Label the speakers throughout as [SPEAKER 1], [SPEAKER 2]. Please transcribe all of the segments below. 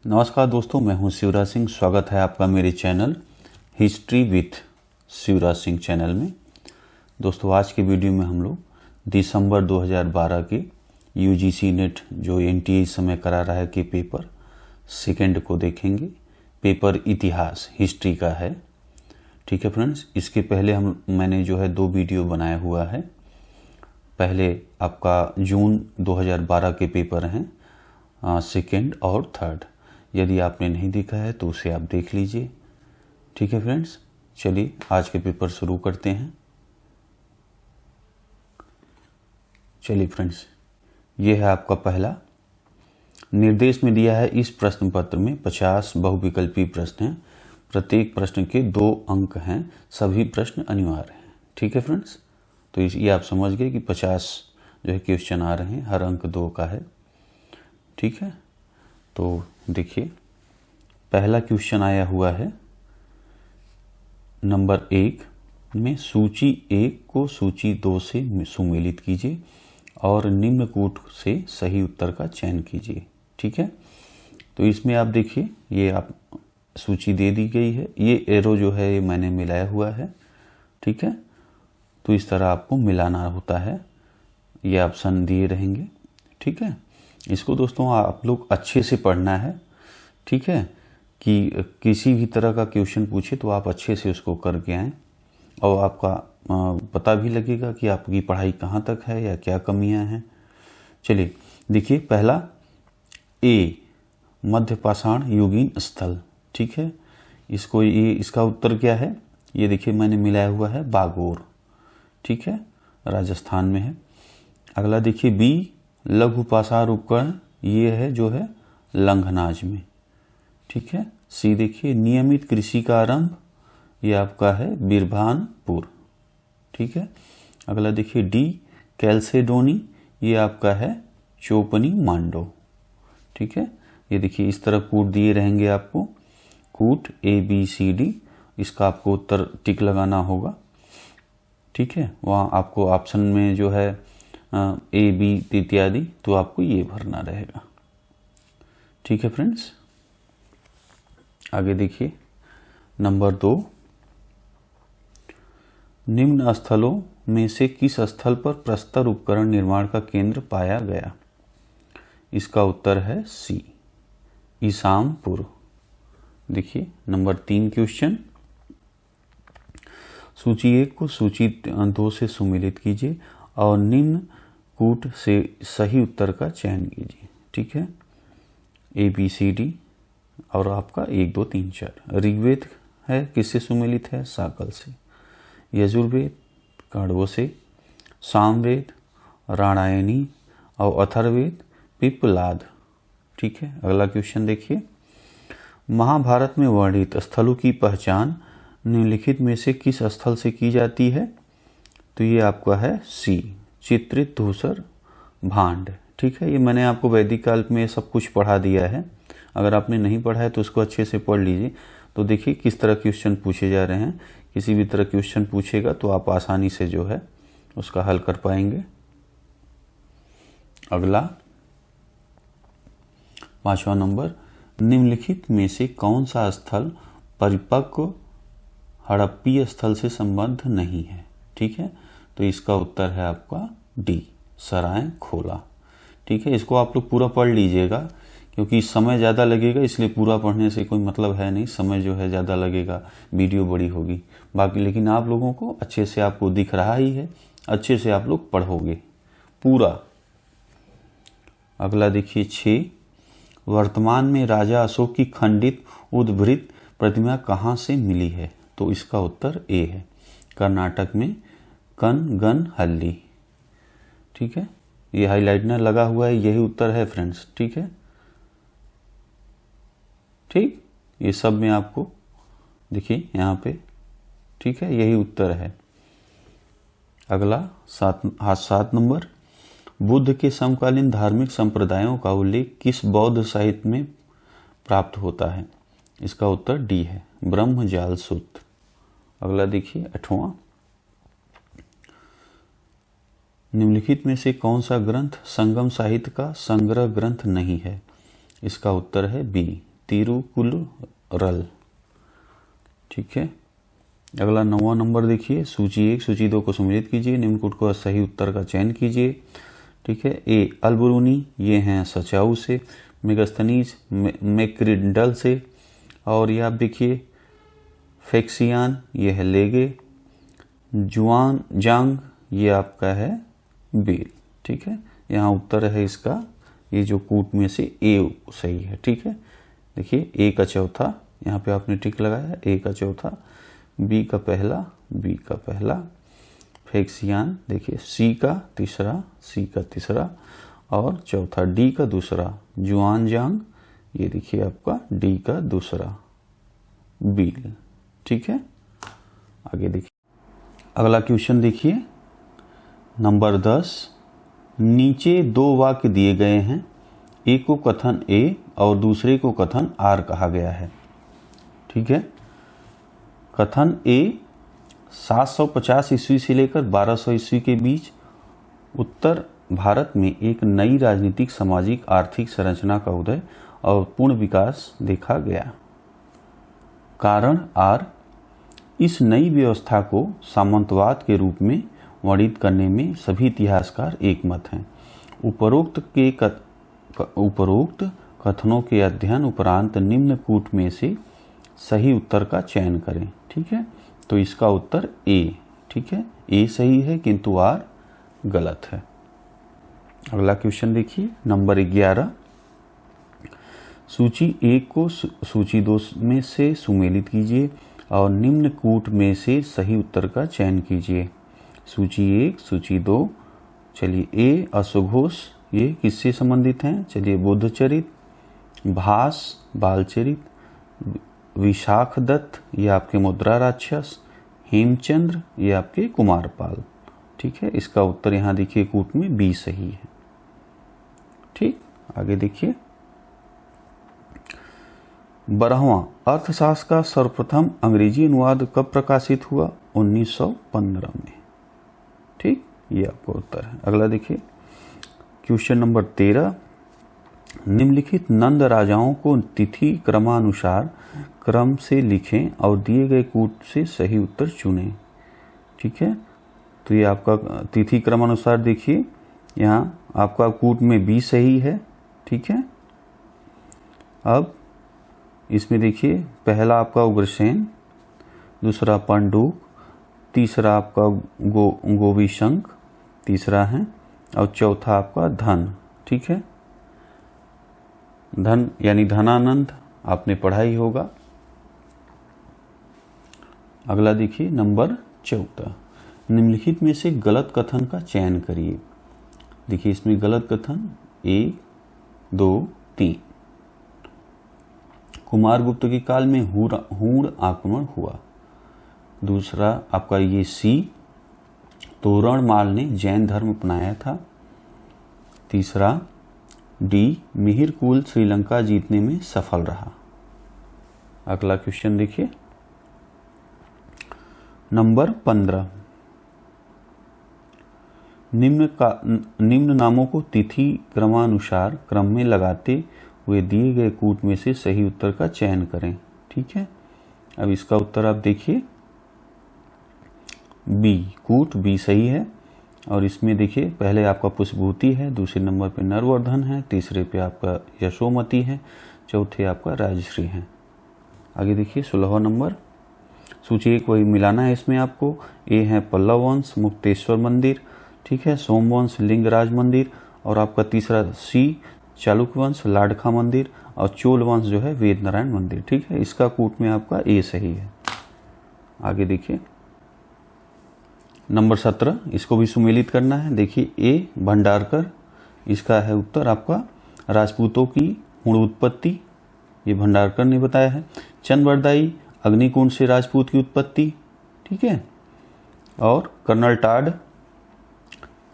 [SPEAKER 1] नमस्कार दोस्तों, मैं हूं शिवराज सिंह। स्वागत है आपका मेरे channel history with Shivraj Singh channel में। दोस्तों, आज के वीडियो में हम लोग दिसंबर 2012 के यूजीसी नेट जो एनटीए इस समय करा रहा है के पेपर सेकंड को देखेंगे। पेपर इतिहास हिस्ट्री का है। ठीक है फ्रेंड्स, इसके पहले मैंने जो है 2 वीडियो बनाया हुआ है। पहले आपका जून 2012 के पेपर हैं सेकंड और थर्ड। यदि आपने नहीं देखा है तो उसे आप देख लीजिए। ठीक है फ्रेंड्स, चलिए आज के पेपर शुरू करते हैं। चलिए फ्रेंड्स, ये है आपका पहला। निर्देश में दिया है इस प्रश्न पत्र में 50 बहुविकल्पी प्रश्न हैं। प्रत्येक प्रश्न के 2 अंक हैं। सभी प्रश्न अनिवार्य हैं। ठीक है फ्रेंड्स, तो ये आप समझ गए कि 50 जो है क्वेश्चन आ रहे हैं, हर अंक 2 का है। ठीक है, तो देखिए पहला क्वेश्चन आया हुआ है नंबर 1 में। सूची 1 को सूची 2 से सुमेलित कीजिए और निम्न कूट से सही उत्तर का चयन कीजिए। ठीक है, तो इसमें आप देखिए ये आप सूची दे दी गई है। ये एरो जो है ये मैंने मिलाया हुआ है। ठीक है, तो इस तरह आपको मिलाना होता है। ये ऑप्शन दिए रहेंगे। ठीक है, इसको दोस्तों आप लोग अच्छे से पढ़ना है। ठीक है, कि किसी भी तरह का क्वेश्चन पूछे तो आप अच्छे से उसको करके आएँ और आपका पता भी लगेगा कि आपकी पढ़ाई कहाँ तक है या क्या कमियां हैं। चलिए देखिए, पहला ए मध्य पाषाण युगीन स्थल। ठीक है, इसका उत्तर क्या है? ये देखिए मैंने मिलाया हुआ है बागोर। ठीक है, राजस्थान में है। अगला देखिए बी लघु पाषाण उपकरण, ये है जो है लंघनाज में। ठीक है, सी देखिए नियमित कृषि का आरंभ, ये आपका है बिरभानपुर। ठीक है, अगला देखिए डी कैल्सेडोनी, ये आपका है चोपनी मांडो। ठीक है, ये देखिए इस तरह कूट दिए रहेंगे आपको, कूट ABCD। इसका आपको उत्तर टिक लगाना होगा। ठीक है, वहाँ आपको ऑप्शन में जो है A B इत्यादि, तो आपको ये भरना रहेगा। ठीक है फ्रेंड्स, आगे देखिए नंबर 2, निम्न स्थलों में से किस स्थल पर प्रस्तर उपकरण निर्माण का केंद्र पाया गया? इसका उत्तर है सी ईसामपुर। देखिए नंबर 3 क्वेश्चन, सूची 1 को सूची 2 से सुमेलित कीजिए और निम्न कूट से सही उत्तर का चयन कीजिए। ठीक है, ABCD और आपका 1 2 3 4। ऋग्वेद है किससे सुमेलित है? साकल से। यजुर्वेद काण्डवों से। सामवेद रामायणी और अथर्ववेद पिप्पलाद। ठीक है, अगला क्वेश्चन देखिए, महाभारत में वर्णित स्थलों की पहचान निम्नलिखित में से किस स्थल से की जाती है? तो ये आपका है सी चित्रित धूसर भांड। ठीक है, ये मैंने आपको वैदिक काल में सब कुछ पढ़ा दिया है। अगर आपने नहीं पढ़ा है तो उसको अच्छे से पढ़ लीजिए। तो देखिए किस तरह क्वेश्चन पूछे जा रहे हैं। किसी भी तरह क्वेश्चन पूछेगा तो आप आसानी से जो है उसका हल कर पाएंगे। अगला 5वां नंबर, निम्नलिखित में से कौन सा स्थल परिपक्व हड़प्पीय स्थल से संबद्ध नहीं है? ठीक है, तो इसका उत्तर है आपका डी सराय खोला। ठीक है, इसको आप लोग पूरा पढ़ लीजिएगा क्योंकि समय ज़्यादा लगेगा, इसलिए पूरा पढ़ने से कोई मतलब है नहीं। समय जो है ज़्यादा लगेगा, वीडियो बड़ी होगी बाकी, लेकिन आप लोगों को अच्छे से आपको दिख रहा ही है, अच्छे से आप लोग पढ़ोगे पूरा। अगला देखिए 6, वर्तमान में राजा अशोक की खंडित उद्भृत प्रतिमा कहाँ से मिली है? तो इसका उत्तर ए है, कर्नाटक में कनगनहल्ली। ठीक है, ये हाइलाइटनर लगा हुआ है, यही उत्तर है फ्रेंड्स। ठीक है, ठीक, ये सब में आपको देखिए यहाँ पे। ठीक है, यही उत्तर है। अगला 7 नंबर, बुद्ध के समकालीन धार्मिक संप्रदायों का उल्लेख किस बौद्ध साहित्य में प्राप्त होता है? इसका उत्तर डी है ब्रह्मजाल सूत्र। अगला देखिए 8वां, निम्नलिखित में से कौन सा ग्रंथ संगम साहित्य का संग्रह ग्रंथ नहीं है? इसका उत्तर है बी तिरुकुलरल। ठीक है, अगला 9वां नंबर देखिए, सूची 1 सूची 2 को सम्मिलित कीजिए, निम्न कूट को सही उत्तर का चयन कीजिए। ठीक है, ए अल्बरूनी, ये हैं सचाऊ से, मेगास्थनीज मैक्रिडल से, और ये आप देखिए फेक्सियान, ये है लेगे, जुआन जांग, ये आपका है बेल। ठीक है, यहाँ उत्तर है इसका, ये जो कूट में से ए सही है। ठीक है, देखिए ए का चौथा, यहाँ पे आपने टिक लगाया, ए का चौथा, बी का पहला, बी का पहला, फेक्सियान देखिए सी का तीसरा, सी का तीसरा, और चौथा डी का दूसरा, जुआनजांग, ये देखिए आपका डी का दूसरा, बील। ठीक है, आगे देखिए अगला क्वेश्चन देखिए नंबर 10। नीचे 2 वाक्य दिए गए हैं, एक को कथन ए और दूसरे को कथन आर कहा गया है। ठीक है, कथन ए 750 ईस्वी से लेकर 1200 ईस्वी के बीच उत्तर भारत में एक नई राजनीतिक, सामाजिक, आर्थिक संरचना का उदय और पूर्ण विकास देखा गया। कारण आर, इस नई व्यवस्था को सामंतवाद के रूप में वर्णित करने में सभी इतिहासकार एकमत हैं। उपरोक्त कथनों के अध्ययन उपरांत निम्न कूट में से सही उत्तर का चयन करें। ठीक है, तो इसका उत्तर ए। ठीक है, ए सही है किंतु आर गलत है। अगला क्वेश्चन देखिए नंबर 11। सूची 1 को सूची 2 में से सुमेलित कीजिए और निम्न कूट में से सही उत्तर का चयन कीजिए। सूची 1 सूची 2, चलिए ए अश्वघोष, ये किससे संबंधित हैं? चलिए बुद्धचरित, भास बालचरित, विशाखदत्त ये आपके मुद्रा राक्षस, हेमचंद्र ये आपके कुमारपाल। ठीक है, इसका उत्तर यहाँ देखिए कूट में बी सही है। ठीक, आगे देखिए 12वां, अर्थशास्त्र का सर्वप्रथम अंग्रेजी अनुवाद कब प्रकाशित हुआ? 1915 में। ठीक, ये आपका उत्तर है। अगला देखिए क्वेश्चन नंबर 13। निम्नलिखित नंद राजाओं को तिथि क्रमानुसार क्रम से लिखें और दिए गए कूट से सही उत्तर चुनें। ठीक है, तो ये आपका तिथि क्रमानुसार देखिए, यहाँ आपका कूट में बी सही है। ठीक है, अब इसमें देखिए पहला आपका उग्रसेन, दूसरा पंडुक, तीसरा आपका गोविशंक तीसरा है, और चौथा आपका धन। ठीक है, धन यानी धनानंद आपने पढ़ा ही होगा। अगला देखिए नंबर 14। निम्नलिखित में से गलत कथन का चयन करिए। देखिए इसमें गलत कथन 1, 2, 3। कुमारगुप्त के काल में हूण आक्रमण हुआ। दूसरा आपका ये सी, तोरणमाल ने जैन धर्म अपनाया था। तीसरा डी, मिहिर कुल श्रीलंका जीतने में सफल रहा। अगला क्वेश्चन देखिए नंबर 15। निम्न नामों को तिथि क्रमानुसार क्रम में लगाते हुए दिए गए कूट में से सही उत्तर का चयन करें। ठीक है, अब इसका उत्तर आप देखिए बी, कूट बी सही है। और इसमें देखिए पहले आपका पुष्पभूति है, दूसरे नंबर पे नरवर्धन है, तीसरे पे आपका यशोमती है, चौथे आपका राजश्री है। आगे देखिए 16वां नंबर। सूची 1 वही मिलाना है इसमें आपको। ए है पल्लव वंश मुक्तेश्वर मंदिर, ठीक है, सोमवंश लिंगराज मंदिर, और आपका तीसरा सी चालुक्य वंश लाडखा मंदिर, और चोल वंश जो है वेद नारायण मंदिर। ठीक है, इसका कूट में आपका ए सही है। आगे देखिए नंबर 17, इसको भी सुमेलित करना है। देखिए ए भंडारकर, इसका है उत्तर आपका राजपूतों की मूल उत्पत्ति, ये भंडारकर ने बताया है। चंद्रवरदाई, अग्निकुंड से राजपूत की उत्पत्ति। ठीक है, और कर्नल टाड,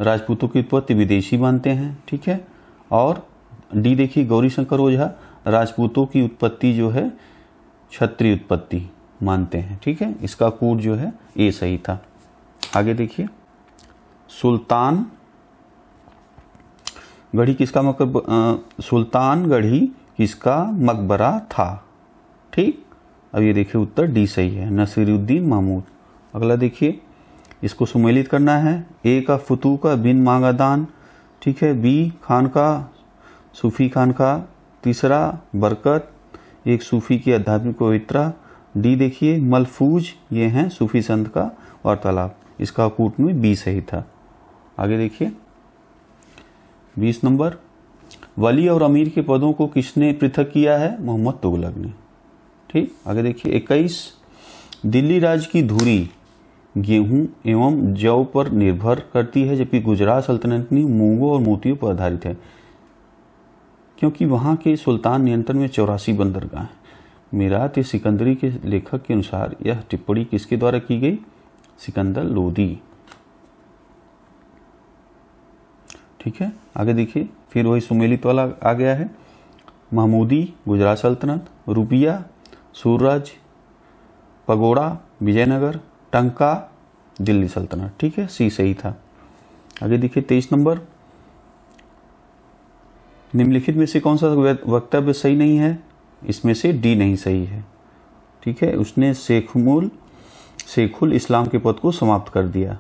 [SPEAKER 1] राजपूतों की उत्पत्ति विदेशी मानते हैं। ठीक है, और डी देखिए गौरीशंकर ओझा, राजपूतों की उत्पत्ति जो है क्षत्रिय उत्पत्ति मानते हैं। ठीक है, इसका कूट जो है ए सही था। आगे देखिए सुल्तान गढ़ी, किसका मतलब सुल्तान गढ़ी किसका मकबरा था। ठीक, अब ये देखिए उत्तर डी सही है, नसीरुद्दीन महमूद। अगला देखिए, इसको सुमेलित करना है। ए का फतू का बिन मांगा दान, ठीक है। बी खान का सूफी खान का। तीसरा बरकत, एक सूफी की आध्यात्मिक पवित्रा। डी देखिए मलफूज, ये हैं सूफी संत का वार्तालाप। इसका कूट में बी सही था। आगे देखिए 20 नंबर, वली और अमीर के पदों को किसने पृथक किया है? मोहम्मद तुगलक ने। ठीक, आगे देखिए 21, दिल्ली राज्य की धुरी गेहूं एवं जौ पर निर्भर करती है, जबकि गुजरात सल्तनत में मूंगों और मोतियों पर आधारित है, क्योंकि वहां के सुल्तान नियंत्रण में 84 बंदरगाह हैं। मीरात सिकंदरी के लेखक के अनुसार यह टिप्पणी किसके द्वारा की गई? सिकंदर लोदी। ठीक है, आगे देखिए फिर वही सुमेलित वाला आ गया है। महमूदी गुजरात सल्तनत, रुपिया सूरज, पगोड़ा विजयनगर, टंका दिल्ली सल्तनत। ठीक है, सी सही था। आगे देखिए 23 नंबर, निम्नलिखित में से कौन सा वक्तव्य सही नहीं है? इसमें से डी नहीं सही है। ठीक है, उसने शेखुल इस्लाम के पद को समाप्त कर दिया।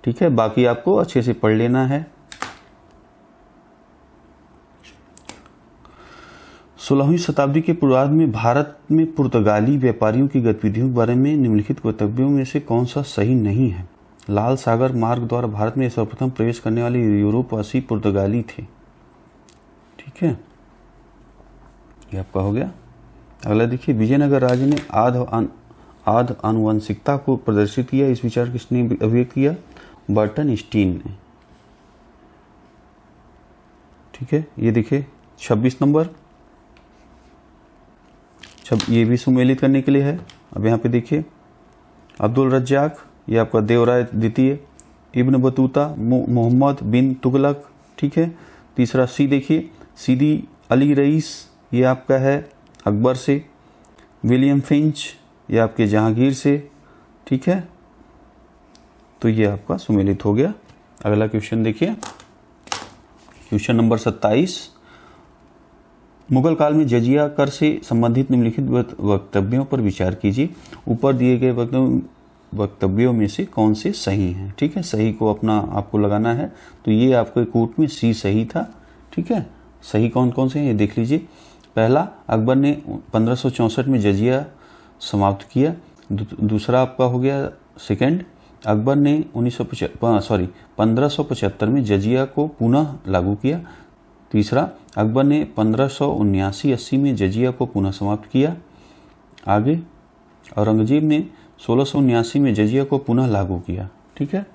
[SPEAKER 1] ठीक है, बाकी आपको अच्छे से पढ़ लेना है। 16वीं शताब्दी के पूर्वार्ध में भारत में पुर्तगाली व्यापारियों की गतिविधियों के बारे में निम्नलिखित वक्तव्यों में से कौन सा सही नहीं है? लाल सागर मार्ग द्वारा भारत में सर्वप्रथम प्रवेश करने वाले यूरोपवासी पुर्तगाली थे। ठीक है, ये आपका हो गया। अगला देखिए, विजयनगर राज्य ने आध आनुवंशिकता को प्रदर्शित किया। इस विचार किसने अभिव्यक्त किया? बर्टन स्टीन ने। ठीक है, ये देखिए 26 नंबर, ये भी सुमेलित करने के लिए है। अब यहाँ पे देखिए अब्दुल रज्जाक, ये आपका देवराय द्वितीय, इब्न बतूता, मोहम्मद बिन तुगलक। ठीक है, तीसरा सी देखिए सीदी अली रईस, ये आपका है अकबर से। विलियम फिंच, ये आपके जहांगीर से। ठीक है, तो ये आपका सुमेलित हो गया। अगला क्वेश्चन देखिए, क्वेश्चन नंबर 27, मुगल काल में जजिया कर से संबंधित निम्नलिखित वक्तव्यों पर विचार कीजिए। ऊपर दिए गए वक्तव्यों में से कौन से सही हैं? ठीक है, सही को अपना आपको लगाना है। तो ये आपके कूट में सी सही था। ठीक है, सही कौन कौन से हैं ये देख लीजिए। पहला, अकबर ने 1564 में जजिया समाप्त किया। दूसरा आपका हो गया सेकंड, अकबर ने 1575 में जजिया को पुनः लागू किया। तीसरा, अकबर ने 1579-80 में जजिया को पुनः समाप्त किया। आगे औरंगजेब ने 1679 में जजिया को पुनः लागू किया। ठीक है,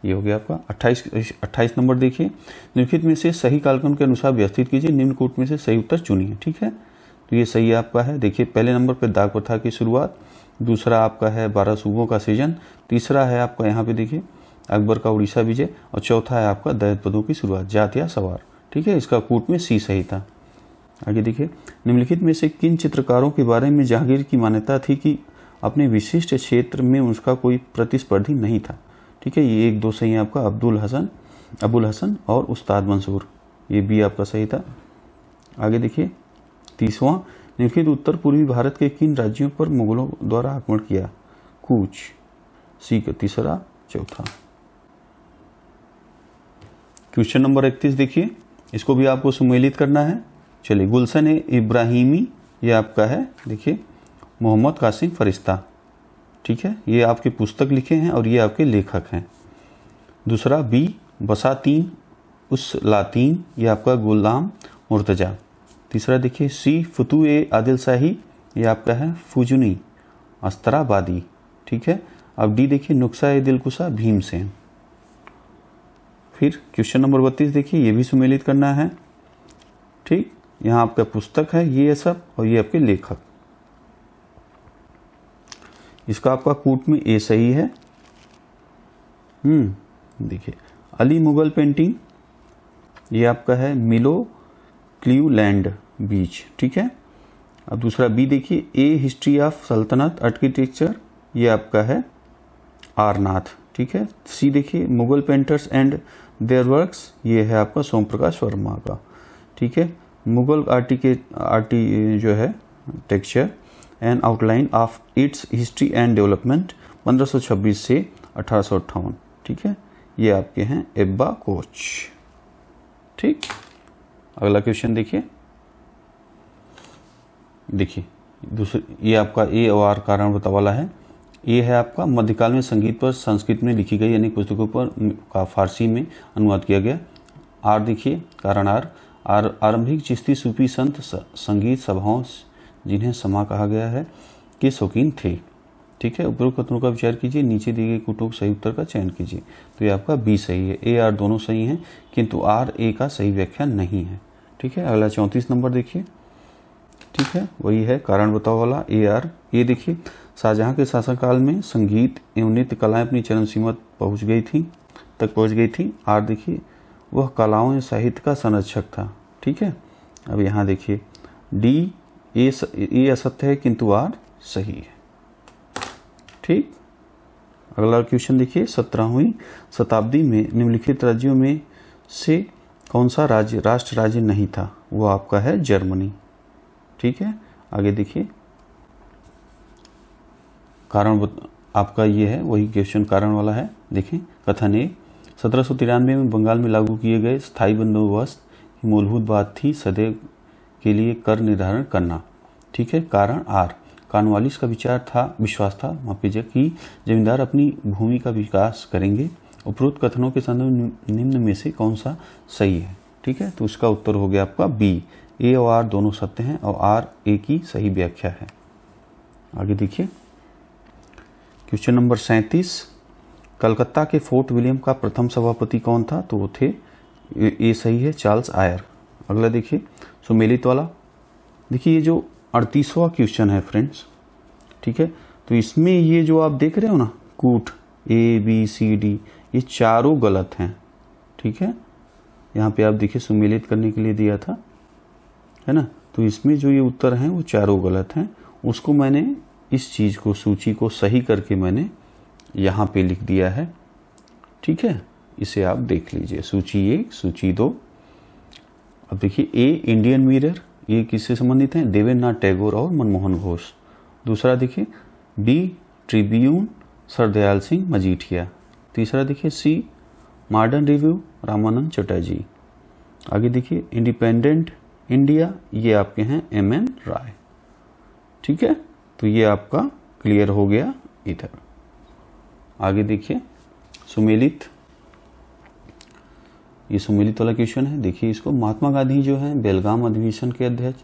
[SPEAKER 1] ये हो गया आपका 28 नंबर देखिए, निम्नलिखित में से सही कालक्रम के अनुसार व्यवस्थित कीजिए। निम्न कूट में से सही उत्तर चुनिए। ठीक है, तो ये सही आपका है। देखिए पहले नंबर पर दाग प्रथा की शुरुआत, दूसरा आपका है 12 सूबों का सृजन, तीसरा है आपका यहाँ पे देखिए अकबर का उड़ीसा विजय, और चौथा है आपका दैत पदों की शुरुआत, जात या सवार। ठीक है, इसका कूट में सी सही था। आगे देखिए, निम्नलिखित में से किन चित्रकारों के बारे में जहांगीर की मान्यता थी कि अपने विशिष्ट क्षेत्र में उसका कोई प्रतिस्पर्धी नहीं था? ठीक है, ये 1-2 सही है आपका, अबुल हसन और उस्ताद मंसूर, ये भी आपका सही था। आगे देखिए 30वां, निम्नलिखित उत्तर पूर्वी भारत के किन राज्यों पर मुगलों द्वारा आक्रमण किया? कूच, सी का तीसरा चौथा। क्वेश्चन नंबर 31 देखिए, इसको भी आपको सुमेलित करना है। चलिए, गुलशन इब्राहिमी, ये आपका है देखिए मोहम्मद कासिम फरिश्ता। ठीक है, ये आपके पुस्तक लिखे हैं और ये आपके लेखक हैं। दूसरा बी बसातीन उस लातीन, ये आपका गुलाम मुर्तजा। तीसरा देखिए सी फतू ए आदिल शाही, ये आपका है फुजुनी अस्तराबादी। ठीक है, अब डी देखिए नुक्सा ए दिलकुशा भीमसेन। फिर क्वेश्चन नंबर 32 देखिए, ये भी सुमेलित करना है। ठीक, यहाँ आपका पुस्तक है ये सब, और ये आपके लेखक। इसका आपका कूट में ए सही है। देखिए अली मुगल पेंटिंग, ये आपका है मिलो क्लीवलैंड बीच। ठीक है, अब दूसरा बी देखिए ए हिस्ट्री ऑफ सल्तनत आर्किटेक्चर, ये आपका है आरनाथ। ठीक है, सी देखिए Mughal painters and there works, ये है आपका सोम प्रकाश वर्मा का। ठीक है, मुगल आर्टी जो है texture and outline of its history and development 1526 से 1858। ठीक है, ये आपके हैं एब्बा कोच। ठीक, अगला क्वेश्चन देखिए दूसरे, ये आपका ए और आर कारण बता वाला है। ये है आपका मध्यकाल में संगीत पर संस्कृत में लिखी गई अनेक पुस्तकों पर का फारसी में अनुवाद किया गया। आर देखिए कारण आर आरंभिक चिश्ती सूफी संत संगीत सभाओं जिन्हें समा कहा गया है के शौकीन थे। ठीक है, उपरोक्त कथनों का विचार कीजिए, नीचे दिए गए कुटुंब सही उत्तर का चयन कीजिए। तो ये आपका बी सही है, ए आर दोनों सही हैं, किंतु आर ए का सही व्याख्या नहीं है। ठीक है, अगला 34 नंबर देखिए। ठीक है, वही है कारण बताओ वाला ए आर। ये देखिए, शाहजहां के शासनकाल में संगीत एवं नृत्य कलाएं अपनी चरम सीमा तक पहुंच गई थी। आर देखिए, वह कलाओं एवं साहित्य का संरक्षक था। ठीक है, अब यहाँ देखिए डी ये असत्य है किंतु आर सही है। ठीक, अगला क्वेश्चन देखिए 17वीं शताब्दी में निम्नलिखित राज्यों में से कौन सा राष्ट्र राज्य नहीं था? वो आपका है जर्मनी। ठीक है, आगे देखिए कारण आपका ये है, वही क्वेश्चन कारण वाला है। देखें कथन ए 1793 में बंगाल में लागू किए गए स्थायी बंदोबस्त की मूलभूत बात थी सदैव के लिए कर निर्धारण करना। ठीक है, कारण आर कॉर्नवालिस का विश्वास था कि जमींदार अपनी भूमि का विकास करेंगे। उपरोक्त कथनों के संदर्भ निम्न में से कौन सा सही है? ठीक है, तो उसका उत्तर हो गया आपका बी। ए और आर दोनों सत्य हैं और आर ए की सही व्याख्या है। आगे देखिए क्वेश्चन नंबर 37, कलकत्ता के फोर्ट विलियम का प्रथम सभापति कौन था? तो वो थे, ये सही है, चार्ल्स आयर। अगला देखिए सुमेलित वाला। देखिए ये जो 38वां क्वेश्चन है फ्रेंड्स, ठीक है, तो इसमें ये जो आप देख रहे हो ना कूट ए बी सी डी, ये चारों गलत हैं। ठीक है, यहाँ पे आप देखिए सुमेलित करने के लिए दिया था, है ना, तो इसमें जो ये उत्तर हैं वो चारों गलत हैं। उसको मैंने इस चीज़ को सूची को सही करके मैंने यहाँ पे लिख दिया है। ठीक है, इसे आप देख लीजिए, सूची 1 सूची 2। अब देखिए ए इंडियन मिरर, ये किससे संबंधित हैं? देवेंद्रनाथ टैगोर और मनमोहन घोष। दूसरा देखिए बी ट्रिब्यून सरदयाल सिंह मजीठिया। तीसरा देखिए सी मॉडर्न रिव्यू रामानंद चटर्जी। आगे देखिए इंडिपेंडेंट इंडिया, ये आपके हैं एम.एन. राय। ठीक है, तो ये आपका क्लियर हो गया इधर। आगे देखिए सुमेलित, ये सुमेलित वाला क्वेश्चन है। देखिए इसको, महात्मा गांधी जो है बेलगाम अधिवेशन के अध्यक्ष,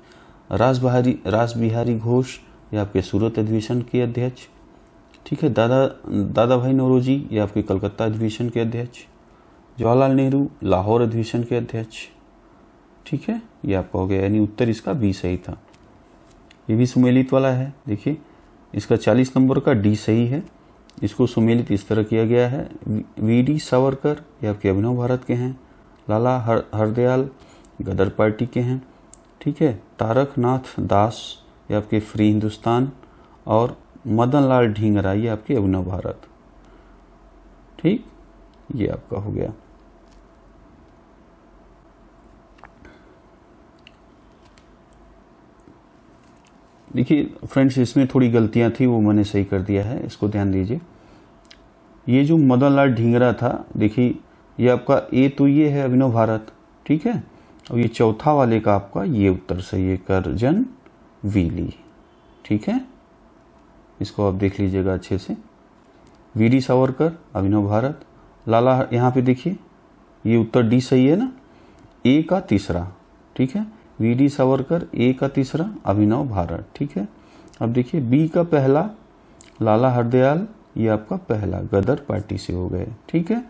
[SPEAKER 1] रास बिहारी घोष ये आपके सूरत अधिवेशन के अध्यक्ष। ठीक है, दादा भाई नौरोजी ये आपके कलकत्ता अधिवेशन के अध्यक्ष, जवाहरलाल नेहरू लाहौर अधिवेशन के अध्यक्ष। ठीक है, ये आपका हो गया, यानी उत्तर इसका बी सही था। ये भी सुमेलित वाला है। देखिए इसका 40 नंबर का डी सही है। इसको सुमेलित इस तरह किया गया है, वी.डी. सावरकर ये आपके अभिनव भारत के हैं, लाला हरदयाल गदर पार्टी के हैं। ठीक है, तारकनाथ दास ये आपके फ्री हिंदुस्तान, और मदन लाल ढींगरा ये आपके अभिनव भारत। ठीक, ये आपका हो गया। देखिए फ्रेंड्स इसमें थोड़ी गलतियां थी, वो मैंने सही कर दिया है, इसको ध्यान दीजिए। ये जो मदन लाल ढींगरा था, देखिए ये आपका ए तो ये है अभिनव भारत। ठीक है, और ये चौथा वाले का आपका ये उत्तर सही है, करजन वीली। ठीक है, इसको आप देख लीजिएगा अच्छे से। वी.डी. सावरकर अभिनव भारत, लाला, यहाँ पे देखिए ये उत्तर डी सही है ना, ए का तीसरा। ठीक है, वी.डी. सावरकर, ए का तीसरा अभिनव भारत। ठीक है, अब देखिए बी का पहला लाला हरदयाल ये आपका पहला गदर पार्टी से हो गए। ठीक है,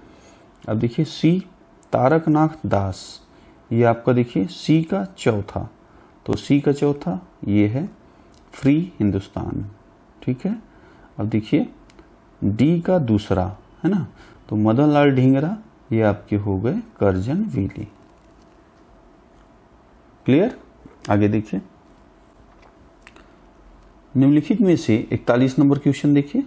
[SPEAKER 1] अब देखिए सी तारकनाथ दास ये आपका देखिए सी का चौथा, तो सी का चौथा ये है फ्री हिंदुस्तान। ठीक है, अब देखिए डी का दूसरा है ना, तो मदन लाल ढींगरा ये आपके हो गए करजन वीली। क्लियर? आगे देखिए निम्नलिखित में से 41 नंबर क्वेश्चन देखिए,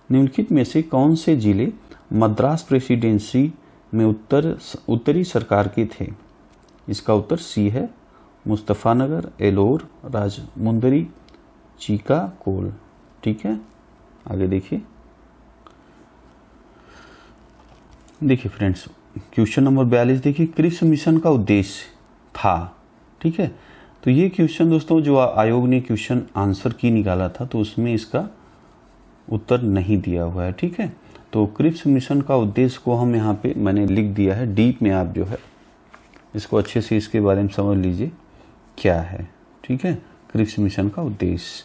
[SPEAKER 1] निम्नलिखित में से कौन से जिले मद्रास प्रेसिडेंसी में उत्तरी सरकार के थे? इसका उत्तर सी है, मुस्तफ़ानगर, एलोर, राजमुंदरी, चीकाकोल। ठीक है, आगे देखिए। देखिए फ्रेंड्स, क्वेश्चन नंबर 42 देखिए, क्रिप्स मिशन का उद्देश्य था। ठीक है, तो ये क्वेश्चन दोस्तों जो आयोग ने क्वेश्चन आंसर की निकाला था, तो उसमें इसका उत्तर नहीं दिया हुआ है। ठीक है, तो क्रिप्स मिशन का उद्देश्य को हम यहाँ पे मैंने लिख दिया है, डीप में आप जो है इसको अच्छे से इसके बारे में समझ लीजिए क्या है। ठीक है, क्रिप्स मिशन का उद्देश्य,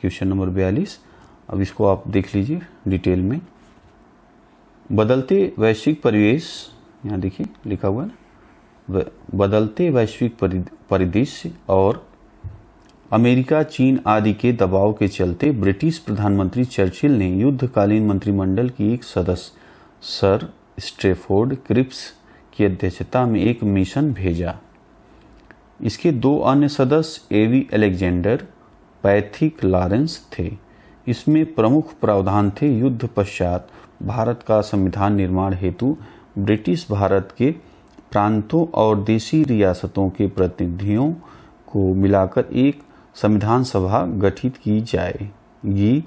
[SPEAKER 1] क्वेश्चन नंबर 42। अब इसको आप देख लीजिए डिटेल में। बदलते वैश्विक परिवेश, यहाँ देखिए लिखा हुआ है, बदलते वैश्विक परिदृश्य और अमेरिका, चीन आदि के दबाव के चलते ब्रिटिश प्रधानमंत्री चर्चिल ने युद्धकालीन मंत्रिमंडल की एक सदस्य सर स्ट्रैफोर्ड क्रिप्स की अध्यक्षता में एक मिशन भेजा। इसके 2 अन्य सदस्य एवी अलेक्जेंडर, पैथिक लॉरेंस थे। इसमें प्रमुख प्रावधान थे युद्ध पश्चात भारत का संविधान निर्माण हेतु ब्रिटिश भारत के प्रांतों और देशी रियासतों के प्रतिनिधियों को मिलाकर एक संविधान सभा गठित की जाएगी।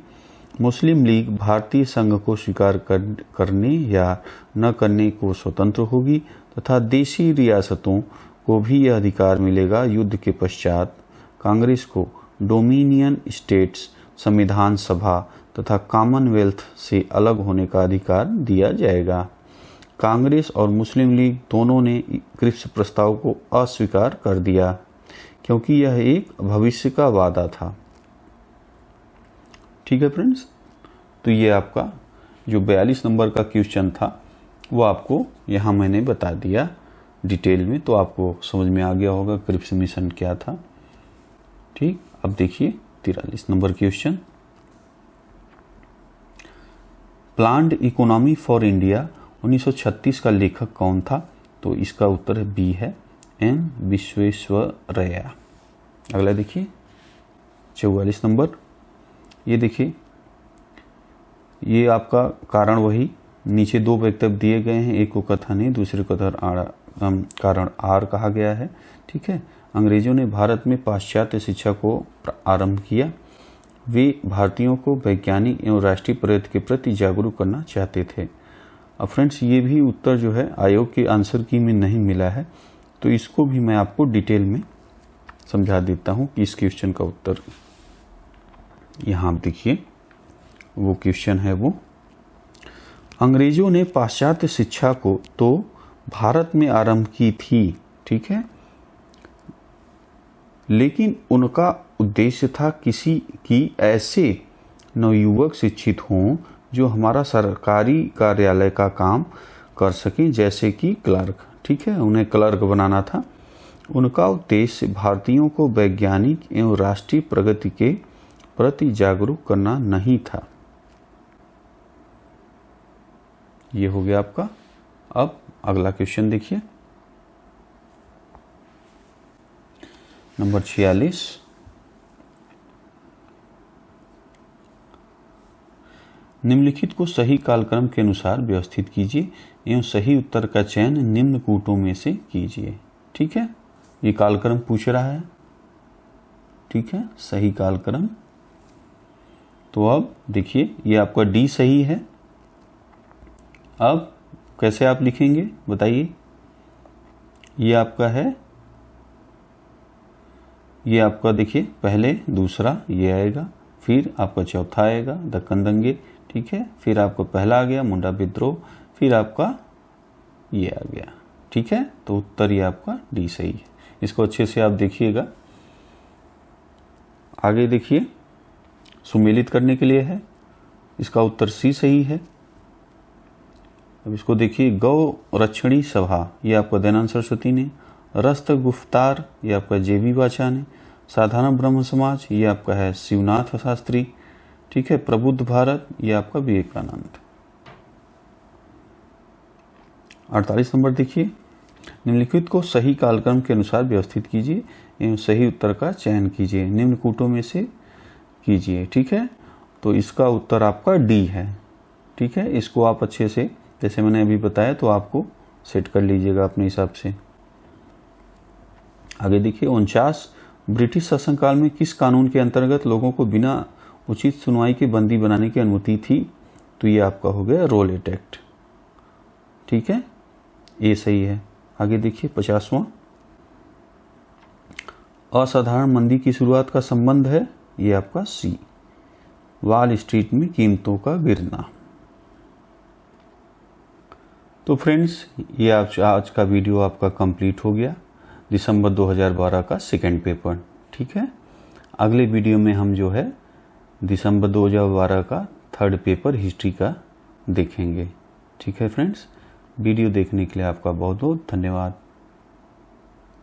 [SPEAKER 1] मुस्लिम लीग भारतीय संघ को स्वीकार करने या न करने को स्वतंत्र होगी तथा देशी रियासतों को भी यह अधिकार मिलेगा। युद्ध के पश्चात कांग्रेस को डोमिनियन स्टेट्स, संविधान सभा तथा कॉमनवेल्थ से अलग होने का अधिकार दिया जाएगा। कांग्रेस और मुस्लिम लीग दोनों ने क्रिप्स प्रस्ताव को अस्वीकार कर दिया क्योंकि यह एक भविष्य का वादा था। ठीक है फ्रेंड्स, तो ये आपका जो 42 नंबर का क्वेश्चन था वो आपको यहाँ मैंने बता दिया डिटेल में, तो आपको समझ में आ गया होगा क्रिप्स मिशन क्या था। ठीक, अब देखिए 43 number question. Planned economy for India 1936 का लेखक कौन था? तो इसका उत्तर बी है, एम विश्वेश्वरैया। अगला देखिए 44 नंबर। ये देखिए, ये आपका कारण वही, नीचे 2 वक्तव्य दिए गए हैं, एक को कथन है, दूसरे को कारण आर कहा गया है। ठीक है, अंग्रेजों ने भारत में पाश्चात्य शिक्षा को आरंभ किया। वे भारतीयों को वैज्ञानिक एवं राष्ट्रीय प्रगति के प्रति जागरूक करना चाहते थे। अब फ्रेंड्स, ये भी उत्तर जो है आयोग के आंसर की में नहीं मिला है, तो इसको भी मैं आपको डिटेल में समझा देता हूँ कि इस क्वेश्चन का उत्तर यहाँ आप देखिए। वो क्वेश्चन है वो, अंग्रेजों ने पाश्चात्य शिक्षा को तो भारत में आरंभ की थी, ठीक है, लेकिन उनका उद्देश्य था किसी की ऐसे नवयुवक शिक्षित हों जो हमारा सरकारी कार्यालय का काम कर सकें, जैसे कि क्लर्क। ठीक है, उन्हें क्लर्क बनाना था। उनका उद्देश्य भारतीयों को वैज्ञानिक एवं राष्ट्रीय प्रगति के प्रति जागरूक करना नहीं था। ये हो गया आपका। अब अगला क्वेश्चन देखिए, नंबर 46। निम्नलिखित को सही कालक्रम के अनुसार व्यवस्थित कीजिए एवं सही उत्तर का चयन निम्न कूटों में से कीजिए। ठीक है, ये कालक्रम पूछ रहा है। ठीक है, सही कालक्रम। तो अब देखिए, ये आपका डी सही है। अब कैसे आप लिखेंगे बताइए? ये आपका है, ये आपका देखिए पहले दूसरा ये आएगा, फिर आपका चौथा आएगा दक्कन दंगे। ठीक है, फिर आपका पहला आ गया मुंडा विद्रोह, फिर आपका ये आ गया। ठीक है, तो उत्तर ये आपका डी सही है। इसको अच्छे से आप देखिएगा। आगे देखिए, सुमेलित करने के लिए है, इसका उत्तर सी सही है। अब इसको देखिए, गौ रक्षणी सभा, ये आपका दयानंद सरस्वती ने। रस्त गुफ्तार, ये आपका जेबी बाचा ने। साधारण ब्रह्म समाज, ये आपका है शिवनाथ शास्त्री। ठीक है, प्रबुद्ध भारत, ये आपका विवेकानंद। 48 नंबर देखिए, निम्नलिखित को सही कालक्रम के अनुसार व्यवस्थित कीजिए एवं सही उत्तर का चयन कीजिए, निम्न कूटों में से कीजिए। ठीक है, तो इसका उत्तर आपका डी है। ठीक है, इसको आप अच्छे से जैसे मैंने अभी बताया तो आपको सेट कर लीजिएगा अपने हिसाब से। आगे देखिए 49, ब्रिटिश शासनकाल में किस कानून के अंतर्गत लोगों को बिना उचित सुनवाई के बंदी बनाने की अनुमति थी? तो ये आपका हो गया रॉलेट एक्ट। ठीक है, ये सही है। आगे देखिए 50वां, असाधारण मंदी की शुरुआत का संबंध है, ये आपका सी, वॉल स्ट्रीट में कीमतों का गिरना। तो फ्रेंड्स, ये आज का वीडियो आपका कंप्लीट हो गया, दिसंबर 2012 का सेकंड पेपर। ठीक है, अगले वीडियो में हम जो है दिसंबर 2012 का थर्ड पेपर हिस्ट्री का देखेंगे। ठीक है फ्रेंड्स, वीडियो देखने के लिए आपका बहुत बहुत धन्यवाद।